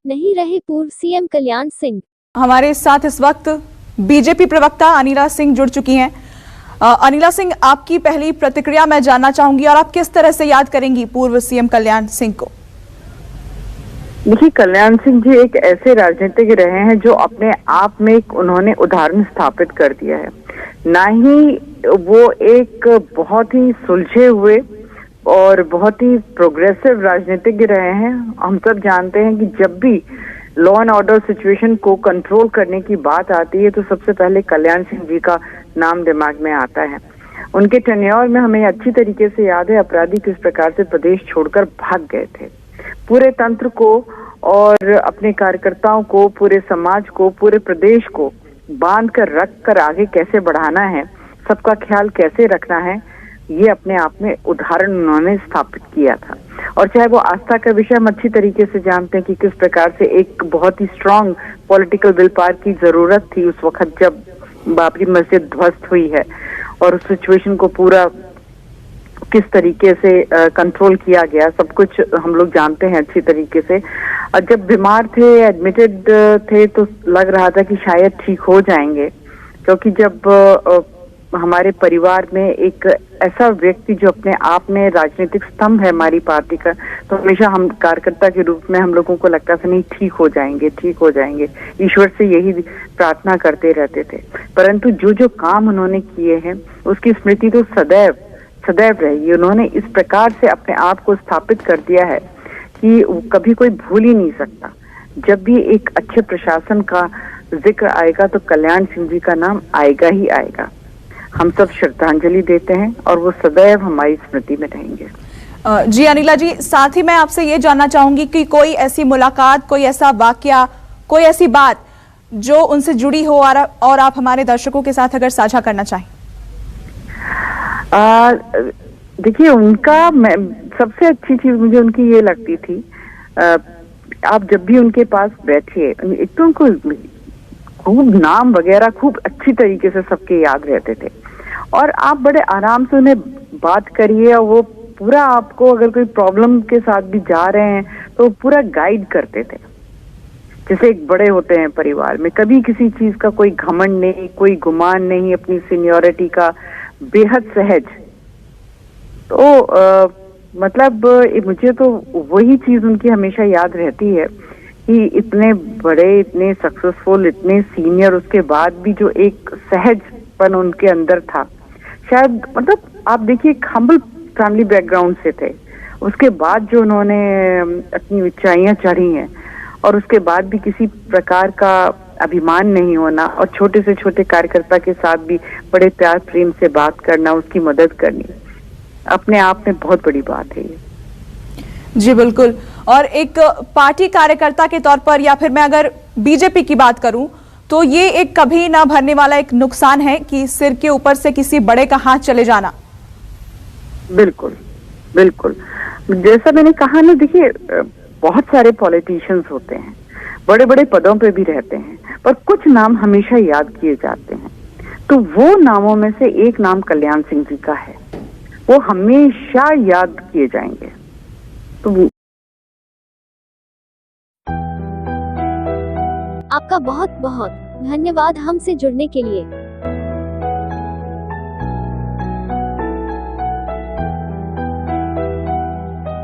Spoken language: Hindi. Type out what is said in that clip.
नहीं रहे पूर्व सीएम कल्याण सिंह। हमारे साथ इस वक्त बीजेपी प्रवक्ता अनिला सिंह जुड़ चुकी हैं। अनिला सिंह, आपकी पहली प्रतिक्रिया मैं जानना चाहूंगी और आप किस तरह से याद करेंगी पूर्व सीएम कल्याण सिंह को? देखिए, कल्याण सिंह जी एक ऐसे राजनीतिक रहे हैं जो अपने आप में एक उन्होंने उदाहरण स्थापित कर दिया है। ना ही वो एक बहुत ही सुलझे हुए और बहुत ही प्रोग्रेसिव राजनीतिज्ञ रहे हैं। हम सब जानते हैं कि जब भी लॉ एंड ऑर्डर सिचुएशन को कंट्रोल करने की बात आती है तो सबसे पहले कल्याण सिंह जी का नाम दिमाग में आता है। उनके टेन्योर में हमें अच्छी तरीके से याद है अपराधी किस प्रकार से प्रदेश छोड़कर भाग गए थे। पूरे तंत्र को और अपने कार्यकर्ताओं को, पूरे समाज को, पूरे प्रदेश को बांध कर रख कर आगे कैसे बढ़ाना है, सबका ख्याल कैसे रखना है, ये अपने आप में उदाहरण उन्होंने स्थापित किया था। और चाहे वो आस्था का विषय हम अच्छी तरीके से जानते हैं कि किस प्रकार से एक बहुत ही स्ट्रांग पॉलिटिकल विल पावर की जरूरत थी उस वक्त जब बाबरी मस्जिद ध्वस्त हुई है, और उस सिचुएशन को पूरा किस तरीके से कंट्रोल किया गया, सब कुछ हम लोग जानते हैं अच्छी तरीके से। और जब बीमार थे, एडमिटेड थे, तो लग रहा था कि शायद ठीक हो जाएंगे, क्योंकि जब हमारे परिवार में एक ऐसा व्यक्ति जो अपने आप में राजनीतिक स्तंभ है हमारी पार्टी का, तो हमेशा हम कार्यकर्ता के रूप में हम लोगों को लगता था नहीं ठीक हो जाएंगे, ठीक हो जाएंगे। ईश्वर से यही प्रार्थना करते रहते थे। परंतु जो जो काम उन्होंने किए हैं उसकी स्मृति तो सदैव सदैव रहेगी। उन्होंने इस प्रकार से अपने आप को स्थापित कर दिया है कि कभी कोई भूल ही नहीं सकता। जब भी एक अच्छे प्रशासन का जिक्र आएगा तो कल्याण सिंह जी का नाम आएगा ही आएगा। हम सब श्रद्धांजलि देते हैं और वो सदैव हमारी स्मृति में रहेंगे। जी अनिला जी, साथ ही मैं आपसे ये जानना चाहूंगी कि कोई ऐसी मुलाकात, कोई ऐसा वाकया, कोई ऐसी बात जो उनसे जुड़ी हो और आप हमारे दर्शकों के साथ अगर साझा करना चाहें। देखिए, उनका सबसे अच्छी चीज मुझे उनकी ये लगती थी, आप जब भी उनके पास बैठिए, एक तो उनको खूब नाम वगैरह खूब अच्छी तरीके से सबके याद रहते थे, और आप बड़े आराम से उन्हें बात करिए और वो पूरा आपको, अगर कोई प्रॉब्लम के साथ भी जा रहे हैं तो पूरा गाइड करते थे। जैसे एक बड़े होते हैं परिवार में, कभी किसी चीज का कोई घमंड नहीं, कोई गुमान नहीं, अपनी सीनियरिटी का, बेहद सहज। तो मतलब मुझे तो वही चीज उनकी हमेशा याद रहती है कि इतने बड़े, इतने सक्सेसफुल, इतने सीनियर, उसके बाद भी जो एक सहजपन उनके अंदर था, शायद मतलब आप देखिए एक हम्बल फैमिली बैकग्राउंड से थे, उसके बाद जो उन्होंने अपनी ऊंचाइयां चढ़ी हैं, और उसके बाद भी किसी प्रकार का अभिमान नहीं होना, और छोटे से छोटे कार्यकर्ता के साथ भी बड़े प्यार प्रेम से बात करना, उसकी मदद करनी, अपने आप में बहुत बड़ी बात है ये। जी बिल्कुल। और एक पार्टी कार्यकर्ता के तौर पर, या फिर मैं अगर बीजेपी की बात करूं, तो ये एक कभी ना भरने वाला एक नुकसान है कि सिर के ऊपर से किसी बड़े का हाथ चले जाना। बिल्कुल बिल्कुल, जैसा मैंने कहा ना, देखिए बहुत सारे पॉलिटिशियंस होते हैं, बड़े बड़े पदों पे भी रहते हैं, पर कुछ नाम हमेशा याद किए जाते हैं। तो वो नामों में से एक नाम कल्याण सिंह जी का है, वो हमेशा याद किए जाएंगे। तो आपका बहुत बहुत धन्यवाद हमसे जुड़ने के लिए।